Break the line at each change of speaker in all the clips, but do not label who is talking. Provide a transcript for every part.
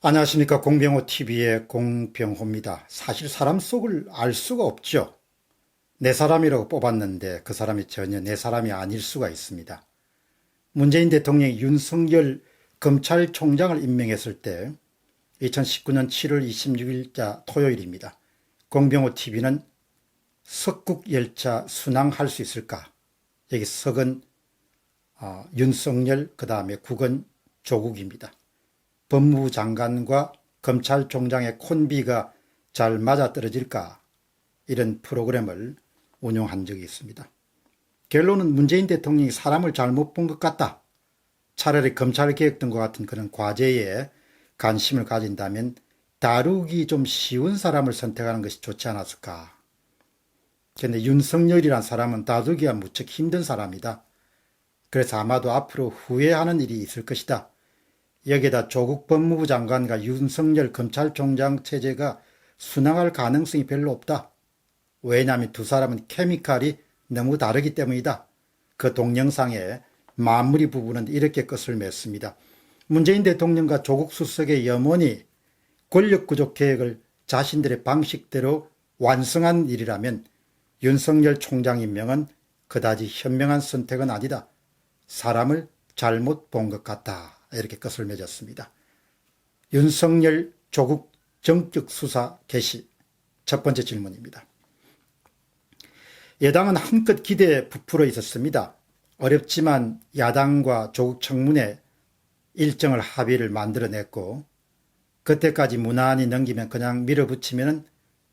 안녕하십니까. 공병호 TV의 공병호입니다. 사실 사람 속을 알 수가 없죠. 내 사람이라고 뽑았는데 그 사람이 전혀 내 사람이 아닐 수가 있습니다. 문재인 대통령이 윤석열 검찰총장을 임명했을 때 2019년 7월 26일자 토요일입니다. 공병호 TV는 석국열차 순항할 수 있을까? 여기 석은 윤석열, 그 다음에 국은 조국입니다. 법무부 장관과 검찰총장의 콤비가 잘 맞아떨어질까, 이런 프로그램을 운영한 적이 있습니다. 결론은 문재인 대통령이 사람을 잘못 본 것 같다. 차라리 검찰개혁 등과 같은 그런 과제에 관심을 가진다면 다루기 좀 쉬운 사람을 선택하는 것이 좋지 않았을까. 그런데 윤석열이란 사람은 다루기가 무척 힘든 사람이다. 그래서 아마도 앞으로 후회하는 일이 있을 것이다. 여기에다 조국 법무부 장관과 윤석열 검찰총장 체제가 순항할 가능성이 별로 없다. 왜냐하면 두 사람은 케미칼이 너무 다르기 때문이다. 그 동영상의 마무리 부분은 이렇게 끝을 맺습니다. 문재인 대통령과 조국 수석의 염원이 권력구조 개혁을 자신들의 방식대로 완성한 일이라면 윤석열 총장 임명은 그다지 현명한 선택은 아니다. 사람을 잘못 본 것 같다. 이렇게 끝을 맺었습니다. 윤석열 조국 정격 수사 개시. 첫 번째 질문입니다. 여당은 한껏 기대에 부풀어 있었습니다. 어렵지만 야당과 조국 청문회 일정을 합의를 만들어냈고 그때까지 무난히 넘기면 그냥 밀어붙이면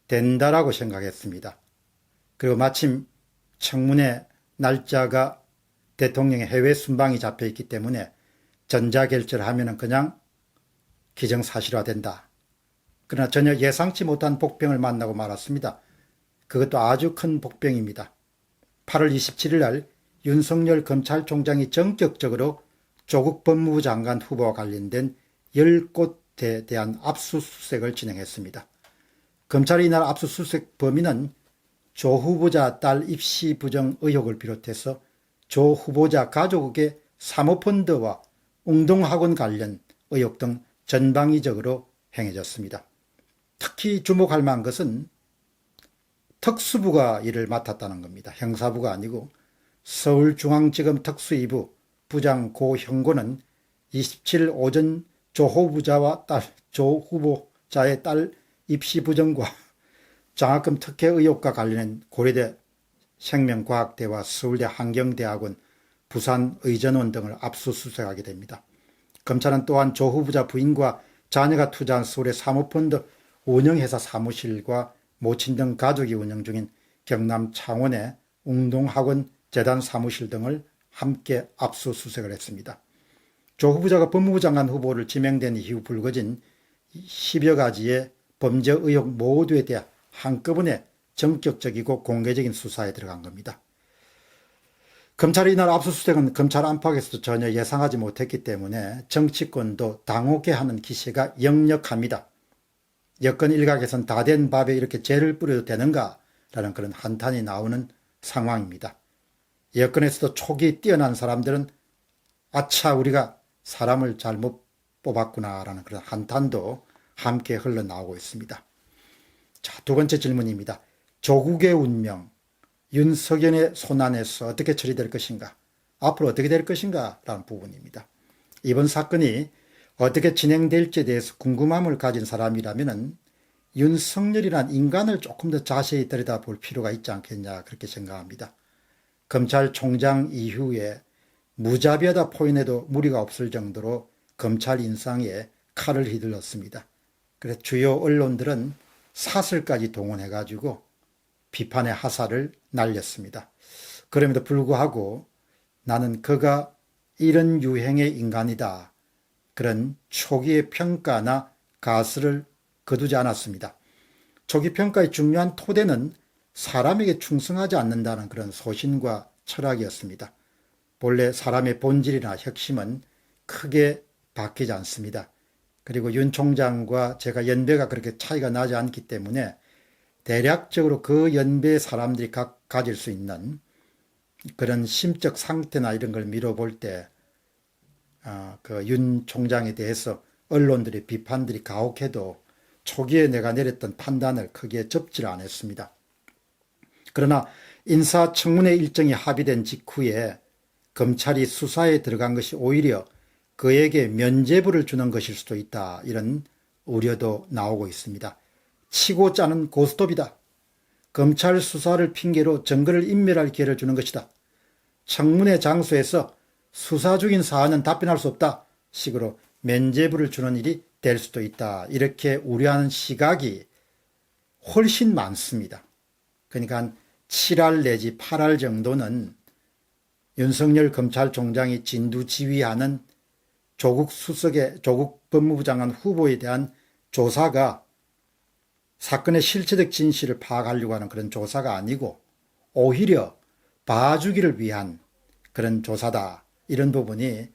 된다라고 생각했습니다. 그리고 마침 청문회 날짜가 대통령의 해외 순방이 잡혀있기 때문에 전자결제를 하면 그냥 기정사실화된다. 그러나 전혀 예상치 못한 복병을 만나고 말았습니다. 그것도 아주 큰 복병입니다. 8월 27일 날 윤석열 검찰총장이 전격적으로 조국 법무부 장관 후보와 관련된 10곳에 대한 압수수색을 진행했습니다. 검찰이 이날 압수수색 범인은 조 후보자 딸 입시 부정 의혹을 비롯해서 조 후보자 가족의 사모펀드와 웅동학원 관련 의혹 등 전방위적으로 행해졌습니다. 특히 주목할 만한 것은 특수부가 이를 맡았다는 겁니다. 형사부가 아니고 서울중앙지검 특수2부 부장 고형곤은 27일 오전 조 후보자의 딸 입시 부정과 장학금 특혜 의혹과 관련된 고려대 생명과학대와 서울대 환경대학원 부산의전원 등을 압수수색하게 됩니다. 검찰은 또한 조 후보자 부인과 자녀가 투자한 서울의 사모펀드 운영회사 사무실과 모친 등 가족이 운영 중인 경남 창원의 웅동학원 재단 사무실 등을 함께 압수수색을 했습니다. 조 후보자가 법무부 장관 후보를 지명된 이후 불거진 10여 가지의 범죄 의혹 모두에 대해 한꺼번에 전격적이고 공개적인 수사에 들어간 겁니다. 검찰의 이날 압수수색은 검찰 안팎에서도 전혀 예상하지 못했기 때문에 정치권도 당혹해 하는 기세가 역력합니다. 여권 일각에선 다 된 밥에 이렇게 죄를 뿌려도 되는가? 라는 그런 한탄이 나오는 상황입니다. 여권에서도 촉이 뛰어난 사람들은 아차, 우리가 사람을 잘못 뽑았구나 라는 그런 한탄도 함께 흘러나오고 있습니다. 자, 두 번째 질문입니다. 조국의 운명, 윤석열의 손안에서 어떻게 처리될 것인가, 앞으로 어떻게 될 것인가 라는 부분입니다. 이번 사건이 어떻게 진행될지에 대해서 궁금함을 가진 사람이라면 윤석열이란 인간을 조금 더 자세히 들여다볼 필요가 있지 않겠냐, 그렇게 생각합니다. 검찰총장 이후에 무자비하다 포인해도 무리가 없을 정도로 검찰 인상에 칼을 휘둘렀습니다. 그래서 주요 언론들은 사설까지 동원해가지고 비판의 화살을 날렸습니다. 그럼에도 불구하고 나는 그가 이런 유행의 인간이다, 그런 초기의 평가나 가설을 거두지 않았습니다. 초기 평가의 중요한 토대는 사람에게 충성하지 않는다는 그런 소신과 철학이었습니다. 본래 사람의 본질이나 혁심은 크게 바뀌지 않습니다. 그리고 윤 총장과 제가 연배가 그렇게 차이가 나지 않기 때문에 대략적으로 그 연배의 사람들이 가질 수 있는 그런 심적 상태나 이런 걸 미뤄볼 때 그 윤 총장에 대해서 언론들의 비판들이 가혹해도 초기에 내가 내렸던 판단을 크게 접지를 않았습니다. 그러나 인사청문회 일정이 합의된 직후에 검찰이 수사에 들어간 것이 오히려 그에게 면죄부를 주는 것일 수도 있다, 이런 우려도 나오고 있습니다. 치고 짜는 고스톱이다. 검찰 수사를 핑계로 증거를 인멸할 기회를 주는 것이다. 청문회 장소에서 수사 중인 사안은 답변할 수 없다 식으로 면죄부를 주는 일이 될 수도 있다, 이렇게 우려하는 시각이 훨씬 많습니다. 그러니까 7할 내지 8할 정도는 윤석열 검찰총장이 진두지휘하는 조국 법무부 장관 후보에 대한 조사가 사건의 실체적 진실을 파악하려고 하는 그런 조사가 아니고 오히려 봐주기를 위한 그런 조사다, 이런 부분이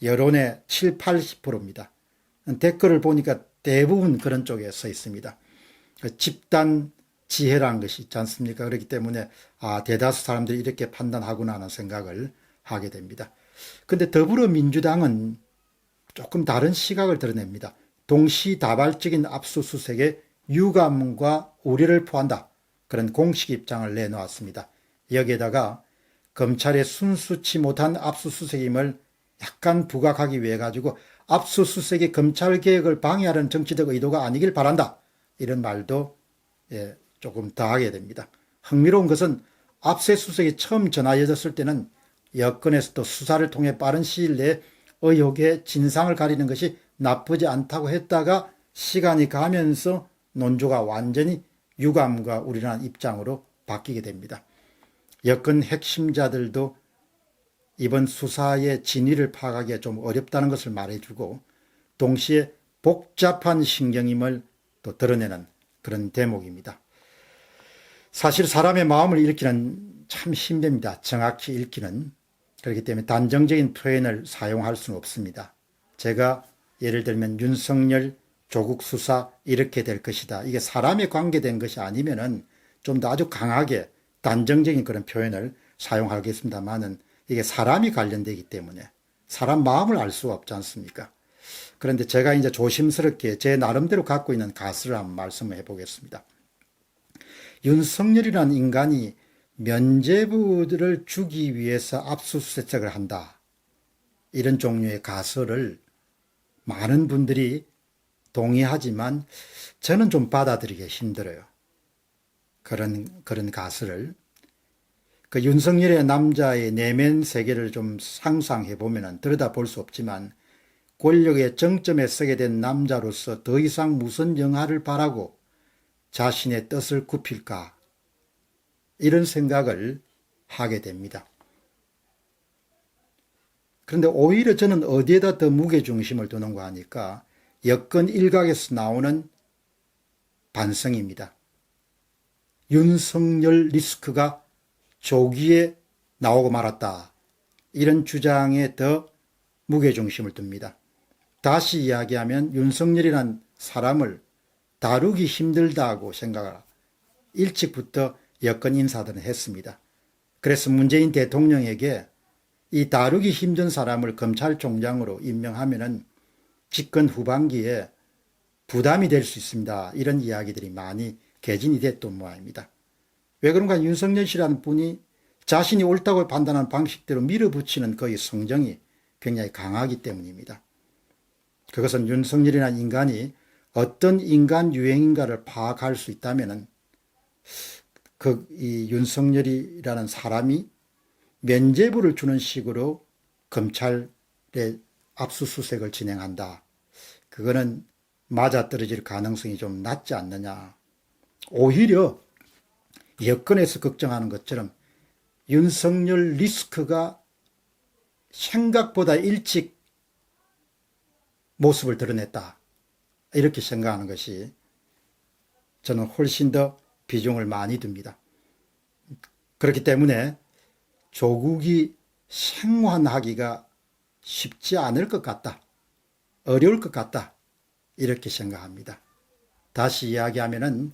여론의 7, 80%입니다. 댓글을 보니까 대부분 그런 쪽에 서 있습니다. 집단 지혜라는 것이 있지 않습니까? 그렇기 때문에 대다수 사람들이 이렇게 판단하구나 하는 생각을 하게 됩니다. 그런데 더불어민주당은 조금 다른 시각을 드러냅니다. 동시다발적인 압수수색에 유감과 우려를 표한다, 그런 공식 입장을 내놓았습니다. 여기에다가 검찰의 순수치 못한 압수수색임을 약간 부각하기 위해 가지고 압수수색이 검찰개혁을 방해하는 정치적 의도가 아니길 바란다, 이런 말도 조금 더하게 됩니다. 흥미로운 것은 압수수색이 처음 전하여졌을 때는 여권에서도 수사를 통해 빠른 시일 내에 의혹의 진상을 가리는 것이 나쁘지 않다고 했다가 시간이 가면서 논조가 완전히 유감과 우려라는 입장으로 바뀌게 됩니다. 여권 핵심자들도 이번 수사의 진위를 파악하기가 좀 어렵다는 것을 말해주고 동시에 복잡한 신경임을 또 드러내는 그런 대목입니다. 사실 사람의 마음을 읽기는 참 힘듭니다. 정확히 읽기는. 그렇기 때문에 단정적인 표현을 사용할 수는 없습니다. 제가 예를 들면 윤석열 조국 수사 이렇게 될 것이다, 이게 사람에 관계된 것이 아니면은 좀 더 아주 강하게 단정적인 그런 표현을 사용하겠습니다만은 이게 사람이 관련되기 때문에 사람 마음을 알 수가 없지 않습니까? 그런데 제가 이제 조심스럽게 제 나름대로 갖고 있는 가설을 한번 말씀을 해보겠습니다. 윤석열이라는 인간이 면죄부들을 주기 위해서 압수수색을 한다, 이런 종류의 가설을 많은 분들이 동의하지만 저는 좀 받아들이기 힘들어요. 그런 가설을. 그 윤석열의 남자의 내면 세계를 좀 상상해 보면 들여다볼 수 없지만 권력의 정점에 서게 된 남자로서 더 이상 무슨 영화를 바라고 자신의 뜻을 굽힐까, 이런 생각을 하게 됩니다. 그런데 오히려 저는 어디에다 더 무게중심을 두는가 하니까 여권 일각에서 나오는 반성입니다. 윤석열 리스크가 조기에 나오고 말았다, 이런 주장에 더 무게중심을 둡니다. 다시 이야기하면 윤석열이란 사람을 다루기 힘들다고 생각을 일찍부터 여권 인사들은 했습니다. 그래서 문재인 대통령에게 이 다루기 힘든 사람을 검찰총장으로 임명하면은 집권 후반기에 부담이 될 수 있습니다, 이런 이야기들이 많이 개진이 됐던 모양입니다. 왜 그런가? 윤석열 씨라는 분이 자신이 옳다고 판단하는 방식대로 밀어붙이는 그의 성정이 굉장히 강하기 때문입니다. 그것은 윤석열이라는 인간이 어떤 인간 유행인가를 파악할 수 있다면은 이 윤석열이라는 사람이 면죄부를 주는 식으로 검찰의 압수수색을 진행한다, 그거는 맞아떨어질 가능성이 좀 낮지 않느냐. 오히려 여권에서 걱정하는 것처럼 윤석열 리스크가 생각보다 일찍 모습을 드러냈다, 이렇게 생각하는 것이 저는 훨씬 더 비중을 많이 둡니다. 그렇기 때문에 조국이 생還하기가 쉽지 않을 것 같다, 어려울 것 같다, 이렇게 생각합니다. 다시 이야기하면은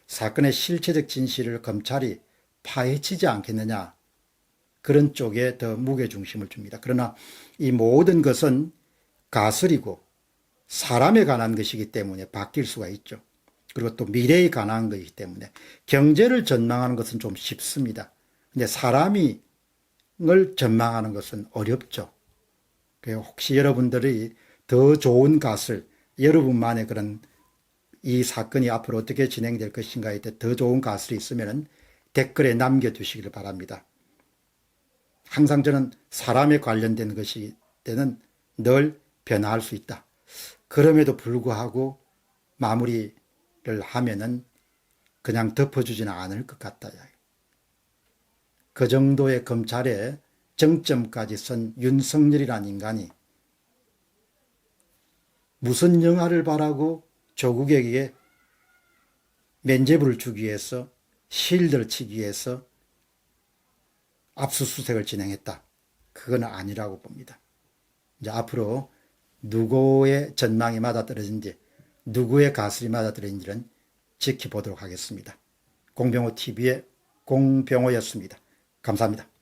사건의 실체적 진실을 검찰이 파헤치지 않겠느냐, 그런 쪽에 더 무게중심을 줍니다. 그러나 이 모든 것은 가설이고 사람에 관한 것이기 때문에 바뀔 수가 있죠. 그리고 또 미래에 관한 것이기 때문에 경제를 전망하는 것은 좀 쉽습니다. 근데 사람을 전망하는 것은 어렵죠. 혹시 여러분들이 더 좋은 것을 여러분만의 그런 이 사건이 앞으로 어떻게 진행될 것인가에 대해 더 좋은 것이 있으면 댓글에 남겨주시길 바랍니다. 항상 저는 사람에 관련된 것이 때는 늘 변화할 수 있다. 그럼에도 불구하고 마무리를 하면은 그냥 덮어주지는 않을 것 같다. 그 정도의 검찰의 정점까지 선 윤석열이라는 인간이 무슨 영화를 바라고 조국에게 면죄부를 주기 위해서 실드를 치기 위해서 압수수색을 진행했다. 그건 아니라고 봅니다. 이제 앞으로 누구의 전망이 맞아떨어진지 누구의 가설이 맞아떨어진지는 지켜보도록 하겠습니다. 공병호TV의 공병호였습니다. 감사합니다.